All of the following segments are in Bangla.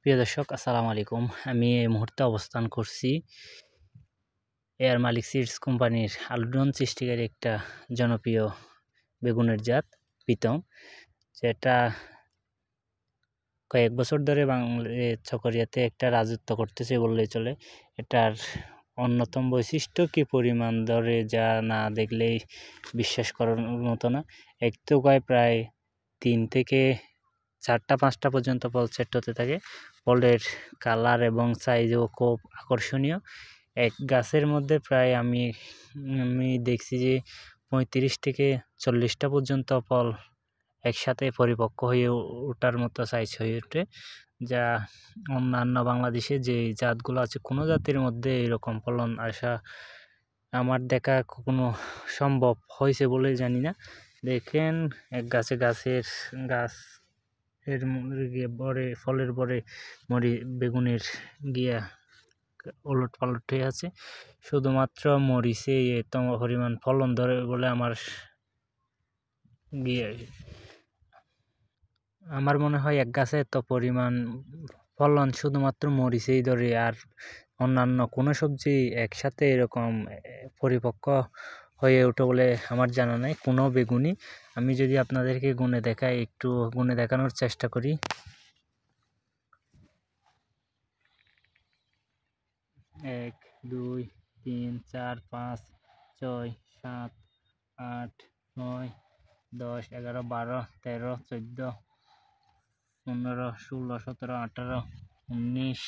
প্রিয় দর্শক, আসসালামু আলাইকুম। আমি এই মুহূর্তে অবস্থান করছি এয়ার মালিক সিডস কোম্পানির আলুডন সৃষ্টিকারী একটা জনপ্রিয় বেগুনের জাত প্রীতম, যেটা কয়েক বছর ধরে চকরিয়াতে একটা রাজত্ব করতেছে বললেই চলে। এটার অন্যতম বৈশিষ্ট্য কি পরিমাণ ধরে যা না দেখলেই বিশ্বাস করার মতো না। এক থোকায় প্রায় 3 থেকে 4টা-5টা পর্যন্ত ফল সেট হতে থাকে। ফলের কালার এবং সাইজও খুব আকর্ষণীয়। এক গাছের মধ্যে প্রায় আমি দেখছি যে 35 থেকে 40টা পর্যন্ত ফল একসাথে পরিপক্ক হয়ে ওঠার মতো সাইজ হয়ে ওঠে, যা অন্যান্য বাংলাদেশে যে জাতগুলো আছে কোনো জাতের মধ্যে এরকম ফলন আসা আমার দেখা কখনো সম্ভব হয়েছে বলে জানি না। দেখেন, এক গাছে গাছ এর বরে ফলের বরে বেগুনের গিয়া ওলট পালট হয়ে আছে। শুধুমাত্র মরিচে এত পরিমাণ ফলন ধরে বলে আমার মনে হয় এক গাছে এত পরিমাণ ফলন শুধুমাত্র মরিচেই ধরে, আর অন্যান্য কোনো সবজি একসাথে এরকম পরিপক্ক হয়ে ওঠে বলে আমার জানা নাই কোনো বেগুনই। আমি যদি আপনাদেরকে গুণে দেখাই, একটু গুণে দেখানোর চেষ্টা করি। 1, 2, 3, 4, 5, 6, 7, 8, 9, 10, 11, 12, 13, 14, 15, 16, 17, 18, 19,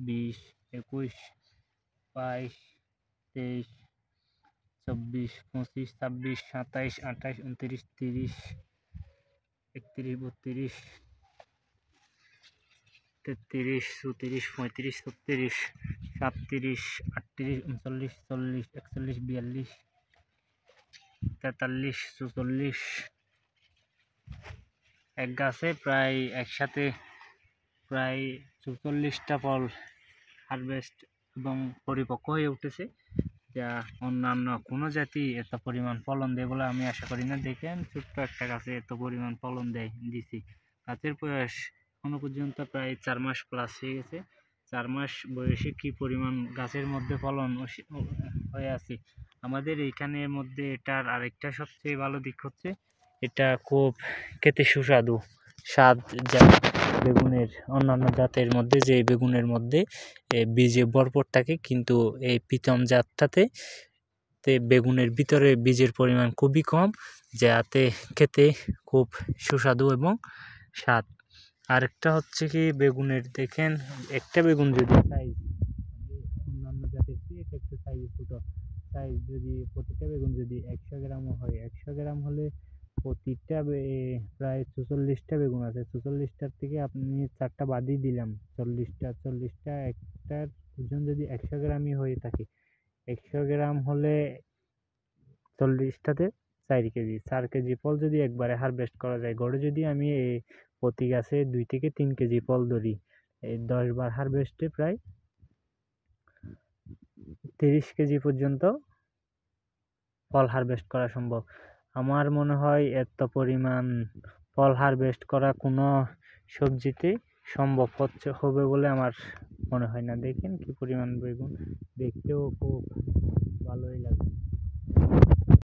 20, 21, 22, 23, 24, 25, 26, 27, 28, 29, 30, 31, 32, 33, 34, 35, 36, 37, 38, 39, 40, 41, 42, 43, 44। এক গাছে প্রায় একসাথে প্রায় 44টা ফল হারভেস্ট এবং পরিপক্ক হয়ে উঠেছে, যা অন্যান্য কোনো জাতি এত পরিমাণ ফলন দেয় বলে আমি আশা করি না। দেখেন, ছোট্ট একটা গাছে এত পরিমাণ ফলন দিছি। গাছের বয়স এখনো পর্যন্ত প্রায় 4 মাস প্লাস হয়ে গেছে। 4 মাস বয়সে কি পরিমাণ গাছের মধ্যে ফলন হয়ে আছে। আমাদের এইখানের মধ্যে এটার আরেকটা সবচেয়ে ভালো দিক হচ্ছে এটা খুব খেতে সুস্বাদু স্বাদ, যা বেগুনের অন্যান্য জাতের মধ্যে যে বেগুনের মধ্যে বীজে ভরপুর থাকে, কিন্তু এই প্রীতম জাতটাতে বেগুনের ভিতরে বীজের পরিমাণ খুবই কম, যাতে খেতে খুব সুস্বাদু এবং স্বাদ। আরেকটা হচ্ছে কি, বেগুনের দেখেন একটা বেগুন যদি সাইজ অন্যান্য জাতের চেয়ে এটা একটু সাইজ ছোটো। সাইজ যদি প্রতিটা বেগুন যদি 100 গ্রামও হয়, 100 গ্রাম হলে প্রতিটা প্রায় 44টা বেগুন আছে। 44টার থেকে আপনি 4টা বাদই দিলাম, 40টা একটার ওজন যদি 100 গ্রামই হয়ে থাকে, 100 গ্রাম হলে 40টাতে 4 কেজি। 4 কেজি ফল যদি একবারে হারভেস্ট করা যায়, গড়ে যদি আমি প্রতি গাছে 2 থেকে 3 কেজি ফল ধরি, এই 10 বার হারভেস্টে প্রায় 30 কেজি পর্যন্ত ফল হারভেস্ট করা সম্ভব। আমার মনে হয় এত পরিমাণ ফল হারভেস্ট করা কোনো সবজিতে সম্ভব হবে বলে আমার মনে হয় না। দেখেন কি পরিমাণ বেগুন, দেখতেও খুব ভালোই লাগে।